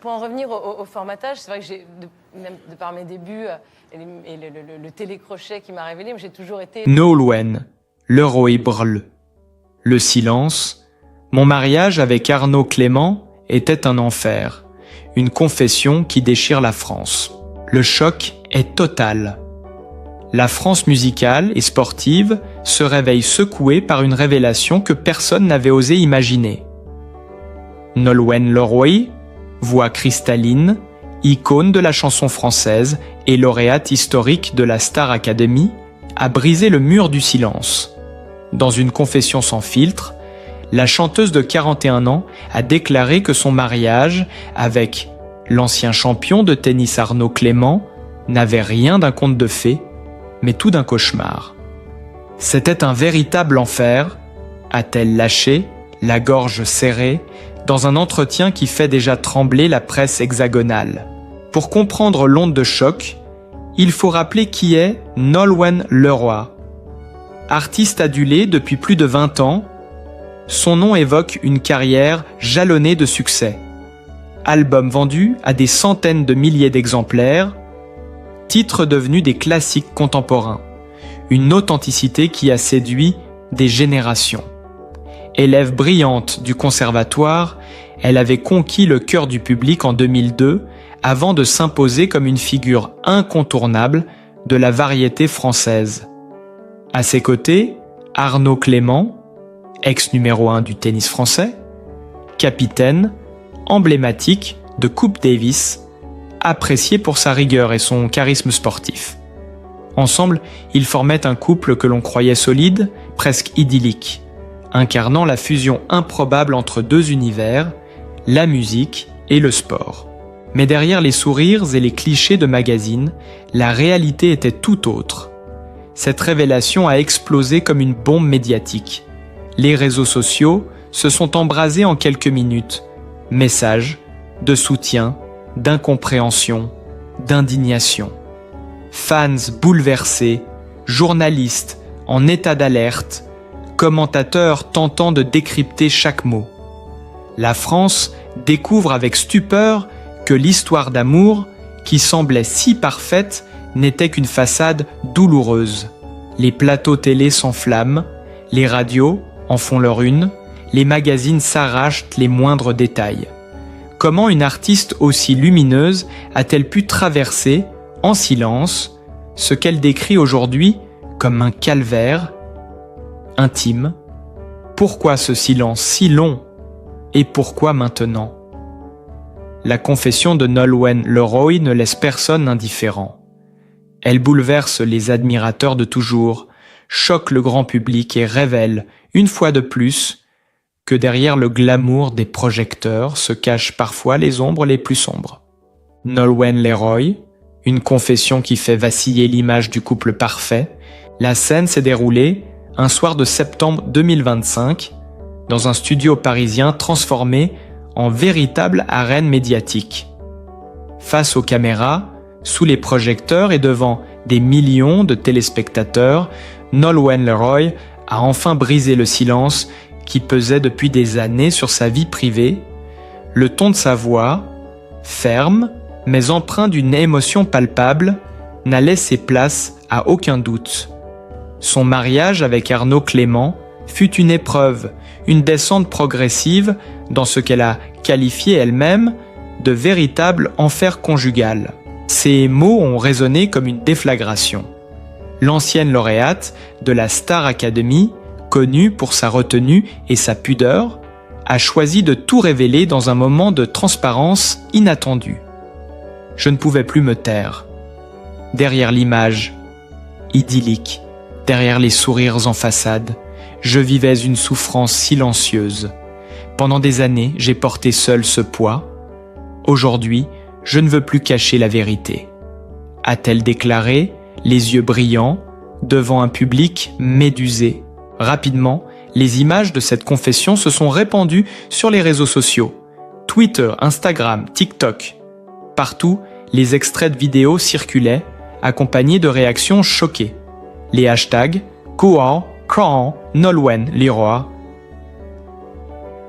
Pour en revenir au formatage, c'est vrai que même de par mes débuts et le télécrochet qui m'a révélé, j'ai toujours été... Nolwenn Leroy-Brle. Le silence. Mon mariage avec Arnaud Clément était un enfer. Une confession qui déchire la France. Le choc est total. La France musicale et sportive se réveille secouée par une révélation que personne n'avait osé imaginer. Nolwenn Leroy, voix cristalline, icône de la chanson française et lauréate historique de la Star Academy, a brisé le mur du silence. Dans une confession sans filtre, la chanteuse de 41 ans a déclaré que son mariage avec l'ancien champion de tennis Arnaud Clément n'avait rien d'un conte de fées, mais tout d'un cauchemar. C'était un véritable enfer, a-t-elle lâché, la gorge serrée, dans un entretien qui fait déjà trembler la presse hexagonale. Pour comprendre l'onde de choc, il faut rappeler qui est Nolwenn Leroy. Artiste adulée depuis plus de 20 ans, son nom évoque une carrière jalonnée de succès. Albums vendus à des centaines de milliers d'exemplaires, titres devenus des classiques contemporains. Une authenticité qui a séduit des générations. Élève brillante du conservatoire, elle avait conquis le cœur du public en 2002 avant de s'imposer comme une figure incontournable de la variété française. À ses côtés, Arnaud Clément, ex numéro 1 du tennis français, capitaine, emblématique de Coupe Davis, apprécié pour sa rigueur et son charisme sportif. Ensemble, ils formaient un couple que l'on croyait solide, presque idyllique, incarnant la fusion improbable entre deux univers, la musique et le sport. Mais derrière les sourires et les clichés de magazines, la réalité était tout autre. Cette révélation a explosé comme une bombe médiatique. Les réseaux sociaux se sont embrasés en quelques minutes. Messages de soutien, d'incompréhension, d'indignation. Fans bouleversés, journalistes en état d'alerte, commentateurs tentant de décrypter chaque mot. La France découvre avec stupeur que l'histoire d'amour, qui semblait si parfaite, n'était qu'une façade douloureuse. Les plateaux télé s'enflamment, les radios en font leur une, les magazines s'arrachent les moindres détails. Comment une artiste aussi lumineuse a-t-elle pu traverser, en silence, ce qu'elle décrit aujourd'hui comme un calvaire intime? Pourquoi ce silence si long? Et pourquoi maintenant? La confession de Nolwenn Leroy ne laisse personne indifférent. Elle bouleverse les admirateurs de toujours, choque le grand public et révèle, une fois de plus, que derrière le glamour des projecteurs se cachent parfois les ombres les plus sombres. Nolwenn Leroy, une confession qui fait vaciller l'image du couple parfait. La scène s'est déroulée un soir de septembre 2025, dans un studio parisien transformé en véritable arène médiatique. Face aux caméras, sous les projecteurs et devant des millions de téléspectateurs, Nolwenn Leroy a enfin brisé le silence qui pesait depuis des années sur sa vie privée. Le ton de sa voix, ferme mais empreint d'une émotion palpable, n'a laissé place à aucun doute. Son mariage avec Arnaud Clément fut une épreuve, une descente progressive dans ce qu'elle a qualifié elle-même de véritable enfer conjugal. Ces mots ont résonné comme une déflagration. L'ancienne lauréate de la Star Academy, connue pour sa retenue et sa pudeur, a choisi de tout révéler dans un moment de transparence inattendue. Je ne pouvais plus me taire. Derrière l'image idyllique, derrière les sourires en façade, je vivais une souffrance silencieuse. Pendant des années, j'ai porté seul ce poids. Aujourd'hui, je ne veux plus cacher la vérité. A-t-elle déclaré, les yeux brillants, devant un public médusé. Rapidement, les images de cette confession se sont répandues sur les réseaux sociaux. Twitter, Instagram, TikTok. Partout, les extraits de vidéos circulaient, accompagnés de réactions choquées. Les hashtags Kohan, Kohan, Nolwenn Leroy.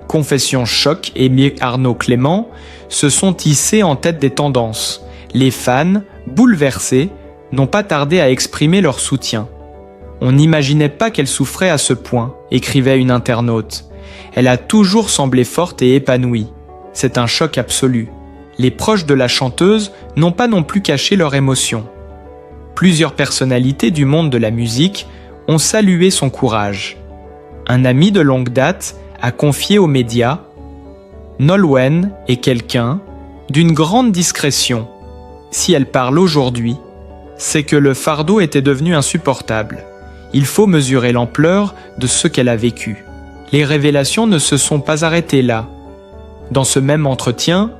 Confession choc et Arnaud Clément se sont hissés en tête des tendances. Les fans, bouleversés, n'ont pas tardé à exprimer leur soutien. On n'imaginait pas qu'elle souffrait à ce point, écrivait une internaute. Elle a toujours semblé forte et épanouie. C'est un choc absolu. Les proches de la chanteuse n'ont pas non plus caché leur émotion. Plusieurs personnalités du monde de la musique ont salué son courage. Un ami de longue date a confié aux médias « Nolwenn est quelqu'un d'une grande discrétion. Si elle parle aujourd'hui, c'est que le fardeau était devenu insupportable. Il faut mesurer l'ampleur de ce qu'elle a vécu. Les révélations ne se sont pas arrêtées là. Dans ce même entretien,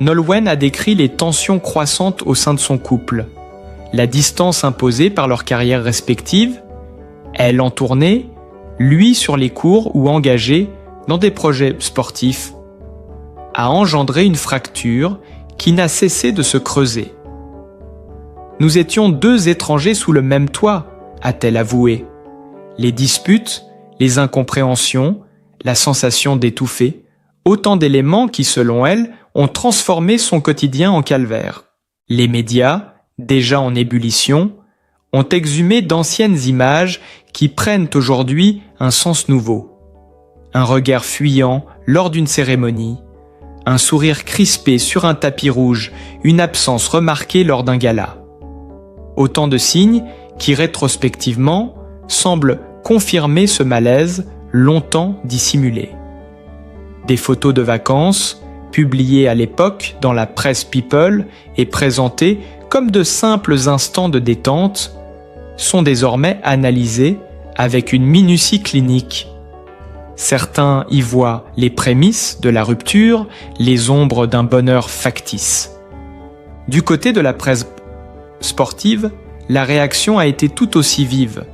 Nolwenn a décrit les tensions croissantes au sein de son couple, la distance imposée par leurs carrières respectives, elle en tournée, lui sur les cours ou engagé dans des projets sportifs, a engendré une fracture qui n'a cessé de se creuser. Nous étions deux étrangers sous le même toit, a-t-elle avoué. Les disputes, les incompréhensions, la sensation d'étouffer, autant d'éléments qui, selon elle, ont transformé son quotidien en calvaire. Les médias, déjà en ébullition, ont exhumé d'anciennes images qui prennent aujourd'hui un sens nouveau. Un regard fuyant lors d'une cérémonie, un sourire crispé sur un tapis rouge, une absence remarquée lors d'un gala. Autant de signes qui, rétrospectivement, semblent confirmer ce malaise longtemps dissimulé. Des photos de vacances, publiées à l'époque dans la presse People et présentées comme de simples instants de détente, sont désormais analysées avec une minutie clinique. Certains y voient les prémices de la rupture, les ombres d'un bonheur factice. Du côté de la presse sportive, la réaction a été tout aussi vive.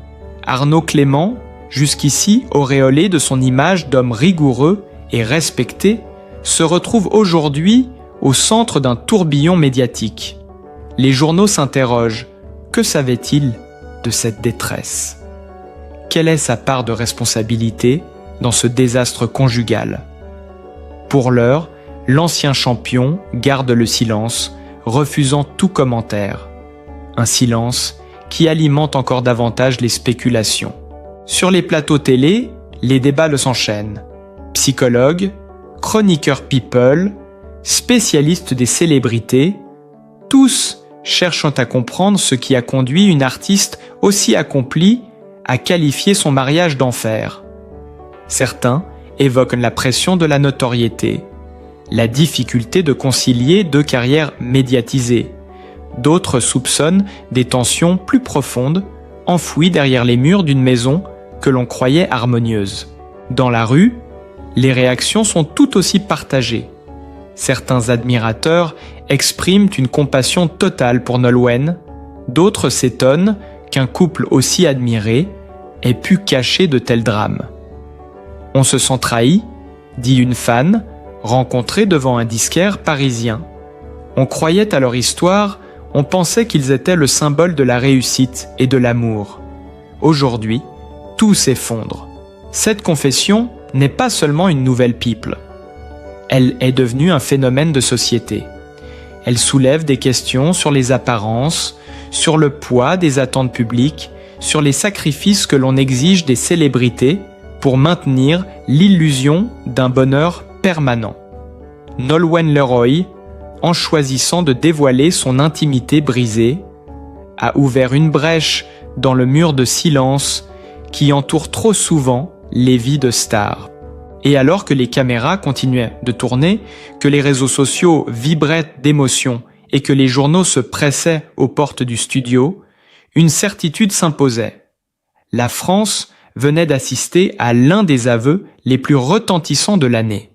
Arnaud Clément, jusqu'ici auréolé de son image d'homme rigoureux et respecté, se retrouve aujourd'hui au centre d'un tourbillon médiatique. Les journaux s'interrogent. Que savait-il de cette détresse? Quelle est sa part de responsabilité dans ce désastre conjugal? Pour l'heure, l'ancien champion garde le silence, refusant tout commentaire. Un silence qui alimente encore davantage les spéculations. Sur les plateaux télé, les débats s'enchaînent. Psychologues, chroniqueurs people, spécialistes des célébrités, tous cherchant à comprendre ce qui a conduit une artiste aussi accomplie à qualifier son mariage d'enfer. Certains évoquent la pression de la notoriété, la difficulté de concilier deux carrières médiatisées. D'autres soupçonnent des tensions plus profondes, enfouies derrière les murs d'une maison que l'on croyait harmonieuse. Dans la rue, les réactions sont tout aussi partagées. Certains admirateurs expriment une compassion totale pour Nolwenn, d'autres s'étonnent qu'un couple aussi admiré ait pu cacher de tels drames. On se sent trahi, dit une fan, rencontrée devant un disquaire parisien. On croyait à leur histoire, on pensait qu'ils étaient le symbole de la réussite et de l'amour. Aujourd'hui, tout s'effondre. Cette confession n'est pas seulement une nouvelle people. Elle est devenue un phénomène de société. Elle soulève des questions sur les apparences, sur le poids des attentes publiques, sur les sacrifices que l'on exige des célébrités pour maintenir l'illusion d'un bonheur permanent. Nolwenn Leroy, en choisissant de dévoiler son intimité brisée, a ouvert une brèche dans le mur de silence qui entoure trop souvent les vies de stars. Et alors que les caméras continuaient de tourner, que les réseaux sociaux vibraient d'émotion et que les journaux se pressaient aux portes du studio, une certitude s'imposait. La France venait d'assister à l'un des aveux les plus retentissants de l'année.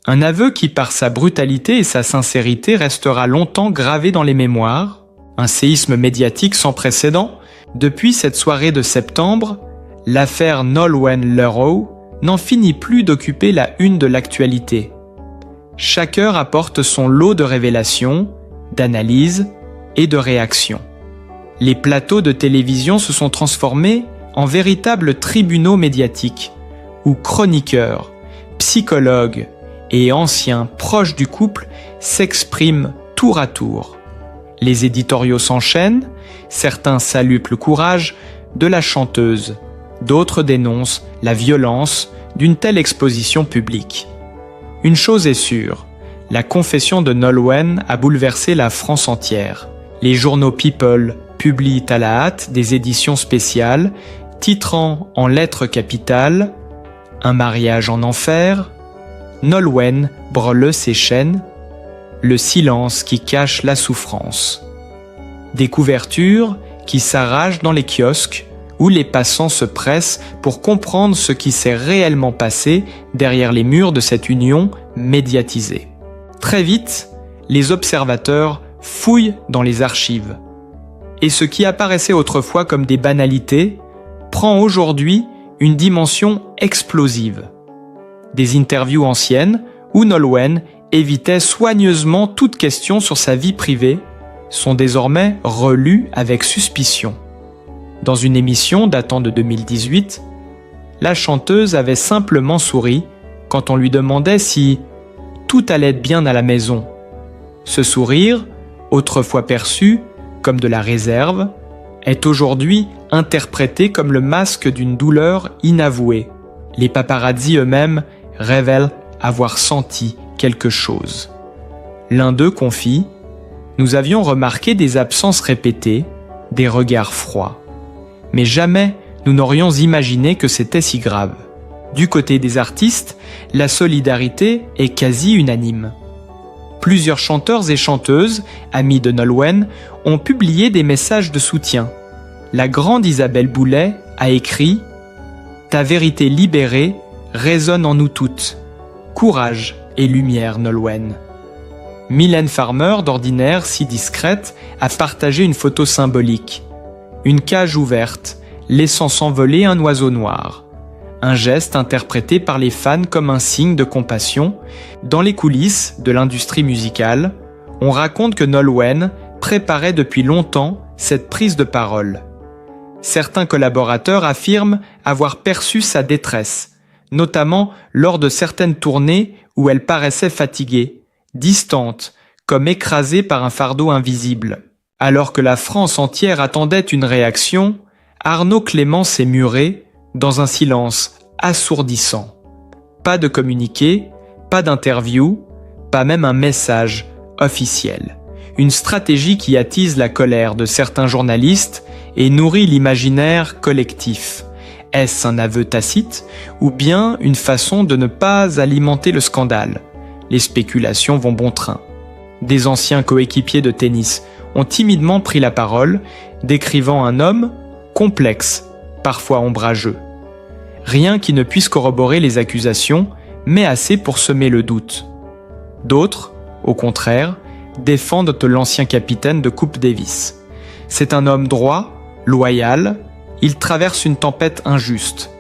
Un aveu qui, par sa brutalité et sa sincérité, restera longtemps gravé dans les mémoires. Un séisme médiatique sans précédent. Depuis cette soirée de septembre, l'affaire Nolwenn Leroy n'en finit plus d'occuper la une de l'actualité. Chaque heure apporte son lot de révélations, d'analyses et de réactions. Les plateaux de télévision se sont transformés en véritables tribunaux médiatiques, où chroniqueurs, psychologues et anciens proches du couple s'expriment tour à tour. Les éditoriaux s'enchaînent, certains saluent le courage de la chanteuse, d'autres dénoncent la violence d'une telle exposition publique. Une chose est sûre, la confession de Nolwenn a bouleversé la France entière. Les journaux People publient à la hâte des éditions spéciales, titrant en lettres capitales « Un mariage en enfer »,« Nolwenn brûle ses chaînes »,« Le silence qui cache la souffrance ». Des couvertures qui s'arrachent dans les kiosques où les passants se pressent pour comprendre ce qui s'est réellement passé derrière les murs de cette union médiatisée. Très vite, les observateurs fouillent dans les archives. Et ce qui apparaissait autrefois comme des banalités prend aujourd'hui une dimension explosive. Des interviews anciennes où Nolwenn évitait soigneusement toute question sur sa vie privée sont désormais relues avec suspicion. Dans une émission datant de 2018, la chanteuse avait simplement souri quand on lui demandait si tout allait bien à la maison. Ce sourire, autrefois perçu comme de la réserve, est aujourd'hui interprété comme le masque d'une douleur inavouée. Les paparazzi eux-mêmes révèlent avoir senti quelque chose. L'un d'eux confie « Nous avions remarqué des absences répétées, des regards froids. Mais jamais nous n'aurions imaginé que c'était si grave. » Du côté des artistes, la solidarité est quasi unanime. Plusieurs chanteurs et chanteuses, amis de Nolwenn, ont publié des messages de soutien. La grande Isabelle Boulay a écrit « Ta vérité libérée résonne en nous toutes. Courage et lumière, Nolwenn. » Mylène Farmer, d'ordinaire si discrète, a partagé une photo symbolique. Une cage ouverte, laissant s'envoler un oiseau noir. Un geste interprété par les fans comme un signe de compassion. Dans les coulisses de l'industrie musicale, on raconte que Nolwenn préparait depuis longtemps cette prise de parole. Certains collaborateurs affirment avoir perçu sa détresse, notamment lors de certaines tournées où elle paraissait fatiguée, distante, comme écrasée par un fardeau invisible. Alors que la France entière attendait une réaction, Arnaud Clément s'est muré dans un silence assourdissant. Pas de communiqué, pas d'interview, pas même un message officiel. Une stratégie qui attise la colère de certains journalistes et nourrit l'imaginaire collectif. Est-ce un aveu tacite ou bien une façon de ne pas alimenter le scandale ? Les spéculations vont bon train. Des anciens coéquipiers de tennis ont timidement pris la parole, décrivant un homme complexe, parfois ombrageux. Rien qui ne puisse corroborer les accusations, mais assez pour semer le doute. D'autres, au contraire, défendent l'ancien capitaine de Coupe Davis. C'est un homme droit, loyal, il traverse une tempête injuste.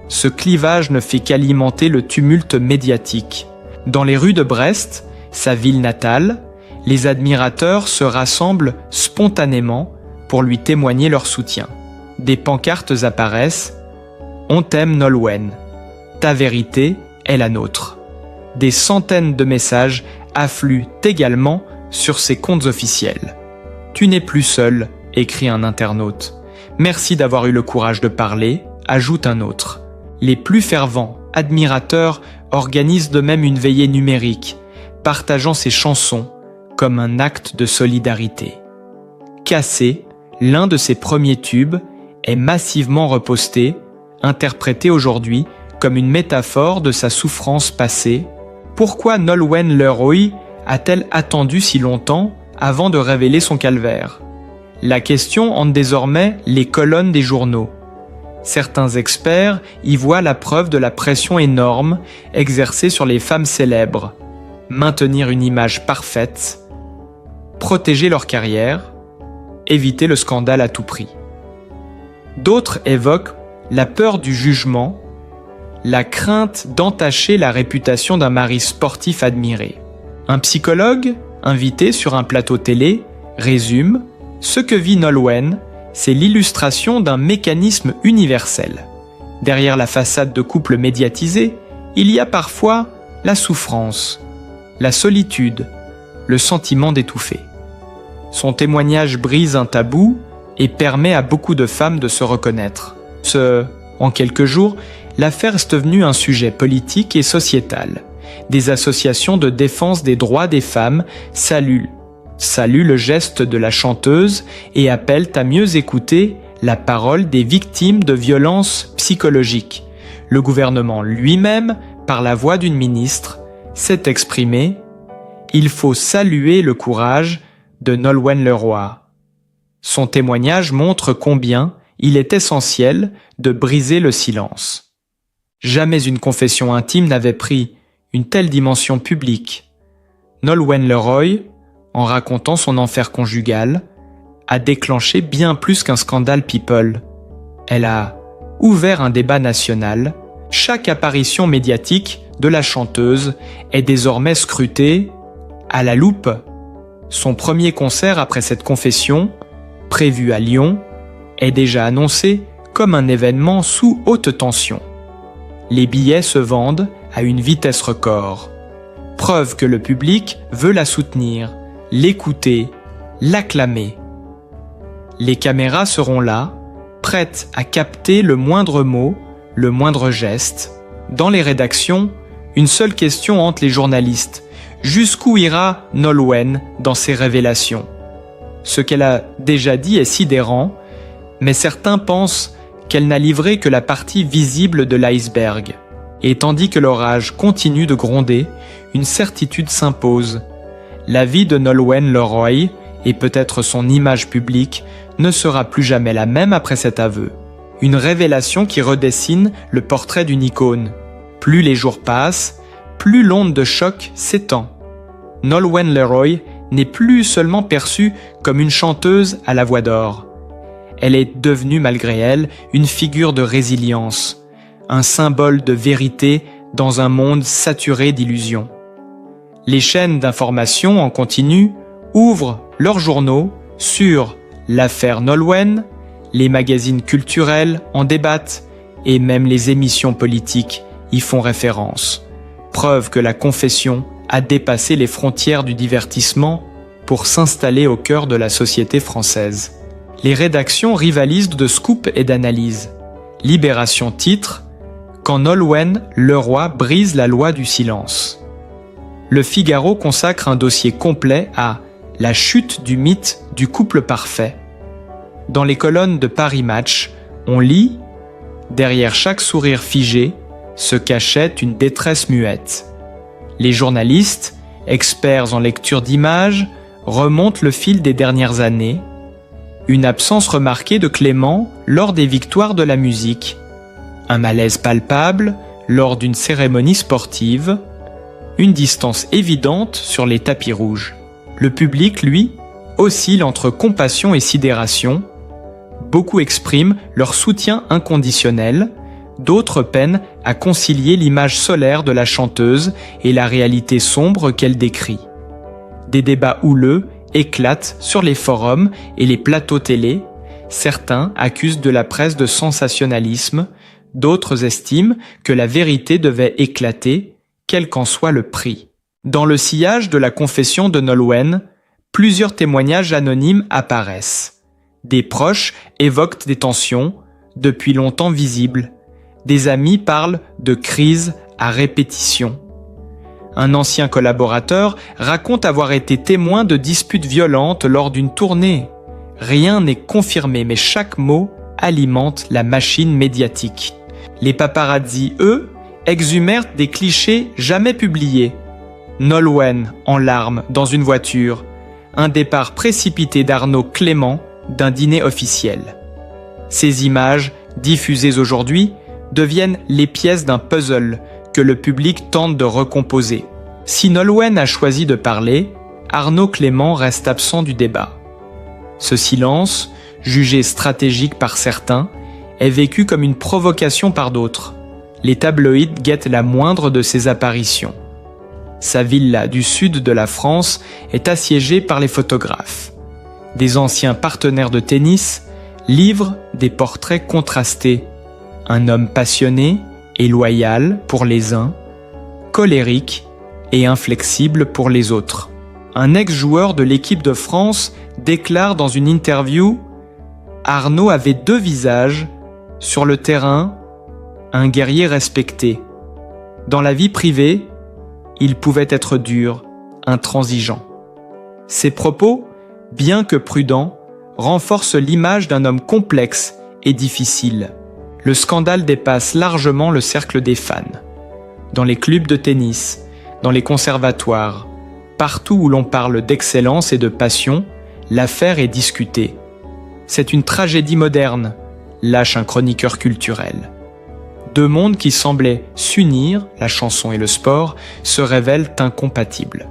Ce clivage ne fait qu'alimenter le tumulte médiatique. Dans les rues de Brest, sa ville natale, les admirateurs se rassemblent spontanément pour lui témoigner leur soutien. Des pancartes apparaissent « On t'aime Nolwenn, ta vérité est la nôtre ». Des centaines de messages affluent également sur ses comptes officiels. « Tu n'es plus seul », écrit un internaute. « Merci d'avoir eu le courage de parler », ajoute un autre. Les plus fervents admirateurs organisent de même une veillée numérique, partageant ses chansons comme un acte de solidarité. Cassé, l'un de ses premiers tubes, est massivement reposté, interprété aujourd'hui comme une métaphore de sa souffrance passée. Pourquoi Nolwenn Leroy a-t-elle attendu si longtemps avant de révéler son calvaire ? La question hante désormais les colonnes des journaux. Certains experts y voient la preuve de la pression énorme exercée sur les femmes célèbres. Maintenir une image parfaite, protéger leur carrière, éviter le scandale à tout prix. D'autres évoquent la peur du jugement, la crainte d'entacher la réputation d'un mari sportif admiré. Un psychologue, invité sur un plateau télé, résume « Ce que vit Nolwenn, c'est l'illustration d'un mécanisme universel. Derrière la façade de couple médiatisé, il y a parfois la souffrance, la solitude, le sentiment d'étouffer. Son témoignage brise un tabou et permet à beaucoup de femmes de se reconnaître. En quelques jours, l'affaire est devenue un sujet politique et sociétal. Des associations de défense des droits des femmes saluent le geste de la chanteuse et appellent à mieux écouter la parole des victimes de violences psychologiques. Le gouvernement lui-même, par la voix d'une ministre, s'est exprimé « Il faut saluer le courage de Nolwenn Leroy ». Son témoignage montre combien il est essentiel de briser le silence. Jamais une confession intime n'avait pris une telle dimension publique. Nolwenn Leroy, en racontant son enfer conjugal, a déclenché bien plus qu'un scandale People. Elle a ouvert un débat national. Chaque apparition médiatique de la chanteuse est désormais scrutée à la loupe. Son premier concert après cette confession, prévu à Lyon, est déjà annoncé comme un événement sous haute tension. Les billets se vendent à une vitesse record. Preuve que le public veut la soutenir, l'écouter, l'acclamer. Les caméras seront là, prêtes à capter le moindre mot, le moindre geste. Dans les rédactions, une seule question hante les journalistes. Jusqu'où ira Nolwenn dans ses révélations? Ce qu'elle a déjà dit est sidérant, mais certains pensent qu'elle n'a livré que la partie visible de l'iceberg. Et tandis que l'orage continue de gronder, une certitude s'impose. La vie de Nolwenn Leroy, et peut-être son image publique, ne sera plus jamais la même après cet aveu. Une révélation qui redessine le portrait d'une icône. Plus les jours passent, plus l'onde de choc s'étend. Nolwenn Leroy n'est plus seulement perçue comme une chanteuse à la voix d'or. Elle est devenue, malgré elle, une figure de résilience, un symbole de vérité dans un monde saturé d'illusions. Les chaînes d'information en continu ouvrent leurs journaux sur l'affaire Nolwenn, les magazines culturels en débattent et même les émissions politiques y font référence. Preuve que la confession a dépassé les frontières du divertissement pour s'installer au cœur de la société française. Les rédactions rivalisent de scoops et d'analyses. Libération titre « Quand Nolwenn Leroy brise la loi du silence ». Le Figaro consacre un dossier complet à « La chute du mythe du couple parfait ». Dans les colonnes de Paris Match, on lit « Derrière chaque sourire figé se cachait une détresse muette ». Les journalistes, experts en lecture d'images, remontent le fil des dernières années. Une absence remarquée de Clément lors des victoires de la musique. Un malaise palpable lors d'une cérémonie sportive. Une distance évidente sur les tapis rouges. Le public, lui, oscille entre compassion et sidération. Beaucoup expriment leur soutien inconditionnel. D'autres peinent à concilier l'image solaire de la chanteuse et la réalité sombre qu'elle décrit. Des débats houleux éclatent sur les forums et les plateaux télé. Certains accusent de la presse de sensationnalisme, d'autres estiment que la vérité devait éclater, quel qu'en soit le prix. Dans le sillage de la confession de Nolwenn, plusieurs témoignages anonymes apparaissent. Des proches évoquent des tensions, depuis longtemps visibles. Des amis parlent de crise à répétition. Un ancien collaborateur raconte avoir été témoin de disputes violentes lors d'une tournée. Rien n'est confirmé, mais chaque mot alimente la machine médiatique. Les paparazzi, eux, exhumèrent des clichés jamais publiés. Nolwenn en larmes dans une voiture, un départ précipité d'Arnaud Clément d'un dîner officiel. Ces images, diffusées aujourd'hui, deviennent les pièces d'un puzzle que le public tente de recomposer. Si Nolwenn a choisi de parler, Arnaud Clément reste absent du débat. Ce silence, jugé stratégique par certains, est vécu comme une provocation par d'autres. Les tabloïds guettent la moindre de ses apparitions. Sa villa du sud de la France est assiégée par les photographes. Des anciens partenaires de tennis livrent des portraits contrastés. Un homme passionné et loyal pour les uns, colérique et inflexible pour les autres. Un ex-joueur de l'équipe de France déclare dans une interview « Arnaud avait deux visages, sur le terrain, un guerrier respecté. Dans la vie privée, il pouvait être dur, intransigeant. » Ces propos, bien que prudents, renforcent l'image d'un homme complexe et difficile. Le scandale dépasse largement le cercle des fans. Dans les clubs de tennis, dans les conservatoires, partout où l'on parle d'excellence et de passion, l'affaire est discutée. C'est une tragédie moderne, lâche un chroniqueur culturel. Deux mondes qui semblaient s'unir, la chanson et le sport, se révèlent incompatibles.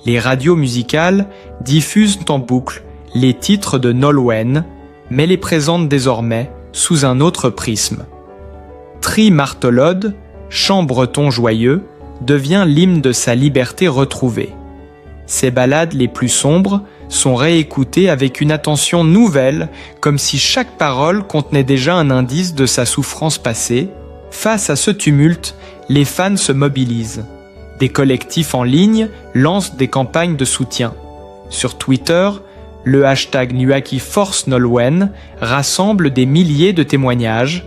Les radios musicales diffusent en boucle les titres de Nolwenn, mais les présentent désormais sous un autre prisme. Tri-Marthelode, chant breton joyeux, devient l'hymne de sa liberté retrouvée. Ses ballades les plus sombres sont réécoutées avec une attention nouvelle, comme si chaque parole contenait déjà un indice de sa souffrance passée. Face à ce tumulte, les fans se mobilisent. Des collectifs en ligne lancent des campagnes de soutien. Sur Twitter, le hashtag #NuakiForceNolwenn rassemble des milliers de témoignages.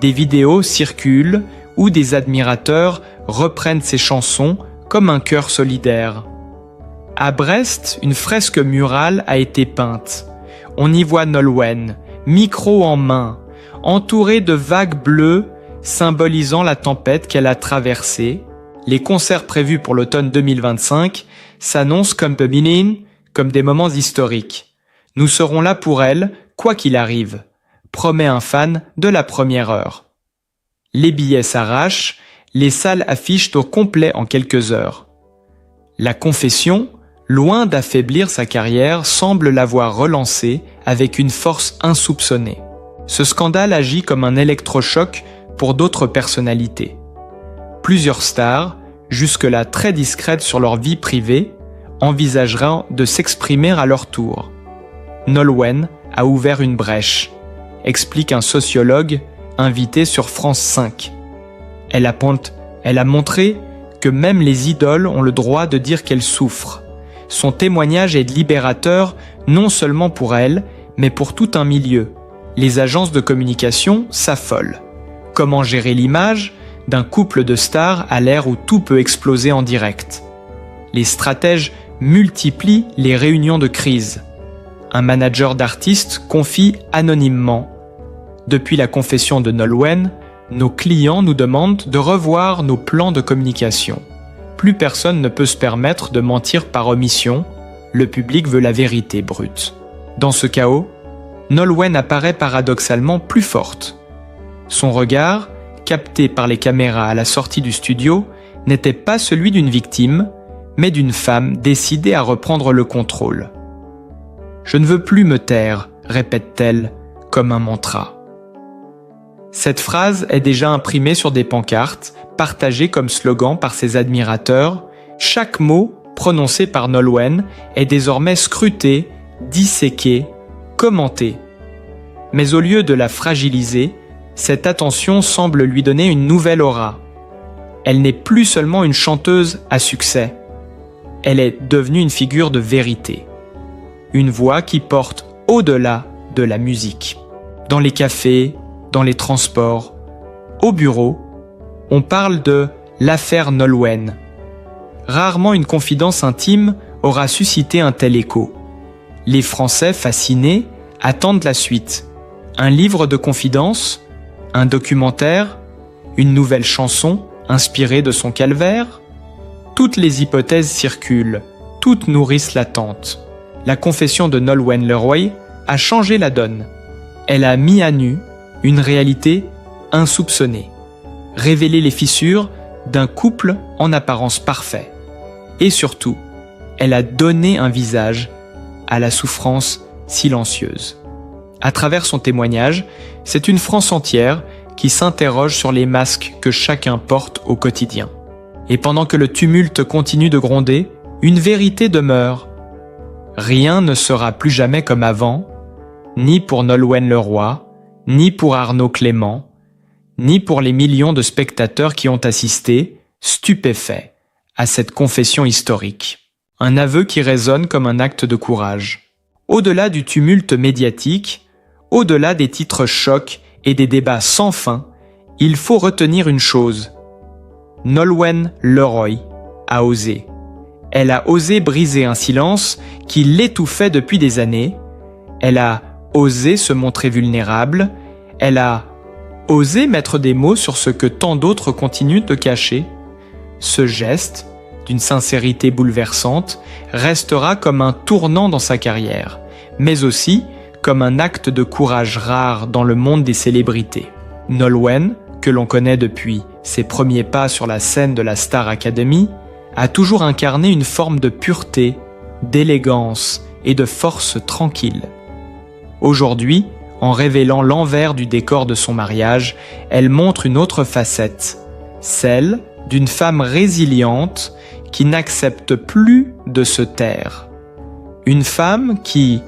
Des vidéos circulent où des admirateurs reprennent ses chansons comme un chœur solidaire. À Brest, une fresque murale a été peinte. On y voit Nolwenn, micro en main, entourée de vagues bleues symbolisant la tempête qu'elle a traversée. Les concerts prévus pour l'automne 2025 s'annoncent comme comme des moments historiques. Nous serons là pour elle, quoi qu'il arrive, promet un fan de la première heure. Les billets s'arrachent, les salles affichent au complet en quelques heures. La confession, loin d'affaiblir sa carrière, semble l'avoir relancée avec une force insoupçonnée. Ce scandale agit comme un électrochoc pour d'autres personnalités. Plusieurs stars, jusque-là très discrètes sur leur vie privée, envisageront de s'exprimer à leur tour. Nolwenn a ouvert une brèche, explique un sociologue invité sur France 5. Elle a montré que même les idoles ont le droit de dire qu'elles souffrent. Son témoignage est libérateur non seulement pour elle, mais pour tout un milieu. Les agences de communication s'affolent. Comment gérer l'image d'un couple de stars à l'ère où tout peut exploser en direct? Les stratèges multiplient les réunions de crise. Un manager d'artistes confie anonymement: depuis la confession de Nolwenn, nos clients nous demandent de revoir nos plans de communication. Plus personne ne peut se permettre de mentir par omission, le public veut la vérité brute. Dans ce chaos, Nolwenn apparaît paradoxalement plus forte. Son regard, capté par les caméras à la sortie du studio, n'était pas celui d'une victime, mais d'une femme décidée à reprendre le contrôle. « Je ne veux plus me taire », répète-t-elle, comme un mantra. Cette phrase est déjà imprimée sur des pancartes, partagée comme slogan par ses admirateurs. Chaque mot prononcé par Nolwenn est désormais scruté, disséqué, commenté. Mais au lieu de la fragiliser, cette attention semble lui donner une nouvelle aura. Elle n'est plus seulement une chanteuse à succès. Elle est devenue une figure de vérité. Une voix qui porte au-delà de la musique. Dans les cafés, dans les transports, au bureau, on parle de l'affaire Nolwenn. Rarement une confidence intime aura suscité un tel écho. Les Français, fascinés, attendent la suite. Un livre de confidences, un documentaire, une nouvelle chanson inspirée de son calvaire. Toutes les hypothèses circulent, toutes nourrissent l'attente. La confession de Nolwenn Leroy a changé la donne. Elle a mis à nu une réalité insoupçonnée, révélé les fissures d'un couple en apparence parfait. Et surtout, elle a donné un visage à la souffrance silencieuse. À travers son témoignage, c'est une France entière qui s'interroge sur les masques que chacun porte au quotidien. Et pendant que le tumulte continue de gronder, une vérité demeure. Rien ne sera plus jamais comme avant, ni pour Nolwenn Leroy, ni pour Arnaud Clément, ni pour les millions de spectateurs qui ont assisté, stupéfait à cette confession historique. Un aveu qui résonne comme un acte de courage. Au-delà du tumulte médiatique, au-delà des titres chocs et des débats sans fin, il faut retenir une chose. Nolwenn Leroy a osé. Elle a osé briser un silence qui l'étouffait depuis des années. Elle a osé se montrer vulnérable. Elle a osé mettre des mots sur ce que tant d'autres continuent de cacher. Ce geste, d'une sincérité bouleversante, restera comme un tournant dans sa carrière, mais aussi comme un acte de courage rare dans le monde des célébrités. Nolwenn, que l'on connaît depuis ses premiers pas sur la scène de la Star Academy, a toujours incarné une forme de pureté, d'élégance et de force tranquille. Aujourd'hui, en révélant l'envers du décor de son mariage, elle montre une autre facette, celle d'une femme résiliente qui n'accepte plus de se taire. Une femme qui,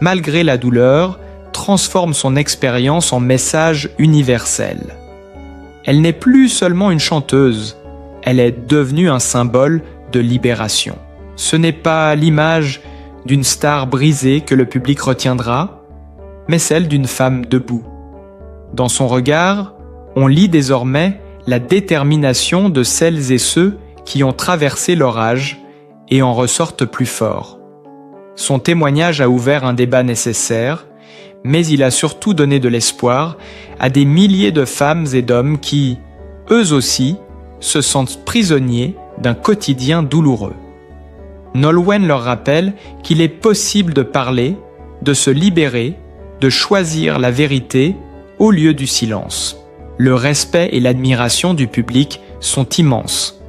malgré la douleur, transforme son expérience en message universel. Elle n'est plus seulement une chanteuse, elle est devenue un symbole de libération. Ce n'est pas l'image d'une star brisée que le public retiendra, mais celle d'une femme debout. Dans son regard, on lit désormais la détermination de celles et ceux qui ont traversé l'orage et en ressortent plus forts. Son témoignage a ouvert un débat nécessaire, mais il a surtout donné de l'espoir à des milliers de femmes et d'hommes qui, eux aussi, se sentent prisonniers d'un quotidien douloureux. Nolwenn leur rappelle qu'il est possible de parler, de se libérer, de choisir la vérité au lieu du silence. Le respect et l'admiration du public sont immenses.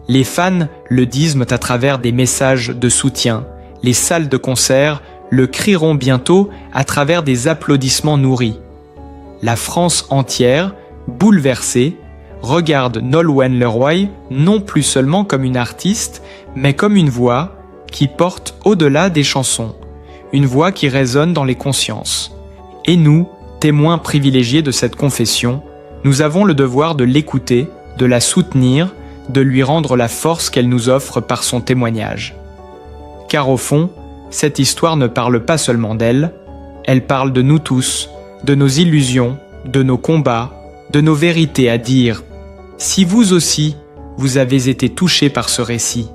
Les fans le disent à travers des messages de soutien. Les salles de concert le crieront bientôt à travers des applaudissements nourris. La France entière, bouleversée, regarde Nolwenn Leroy non plus seulement comme une artiste, mais comme une voix qui porte au-delà des chansons, une voix qui résonne dans les consciences. Et nous, témoins privilégiés de cette confession, nous avons le devoir de l'écouter, de la soutenir, de lui rendre la force qu'elle nous offre par son témoignage. Car au fond, cette histoire ne parle pas seulement d'elle, elle parle de nous tous, de nos illusions, de nos combats, de nos vérités à dire. Si vous aussi, vous avez été touchés par ce récit,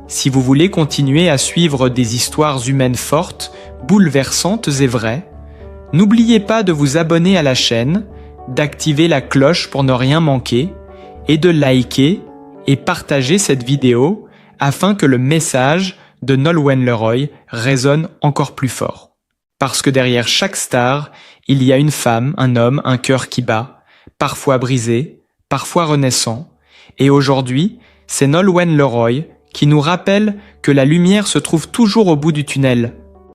si vous voulez continuer à suivre des histoires humaines fortes, bouleversantes et vraies, n'oubliez pas de vous abonner à la chaîne, d'activer la cloche pour ne rien manquer et de liker et partager cette vidéo afin que le message de Nolwenn Leroy résonne encore plus fort. Parce que derrière chaque star, il y a une femme, un homme, un cœur qui bat, parfois brisé, parfois renaissant. Et aujourd'hui, c'est Nolwenn Leroy qui nous rappelle que la lumière se trouve toujours au bout du tunnel,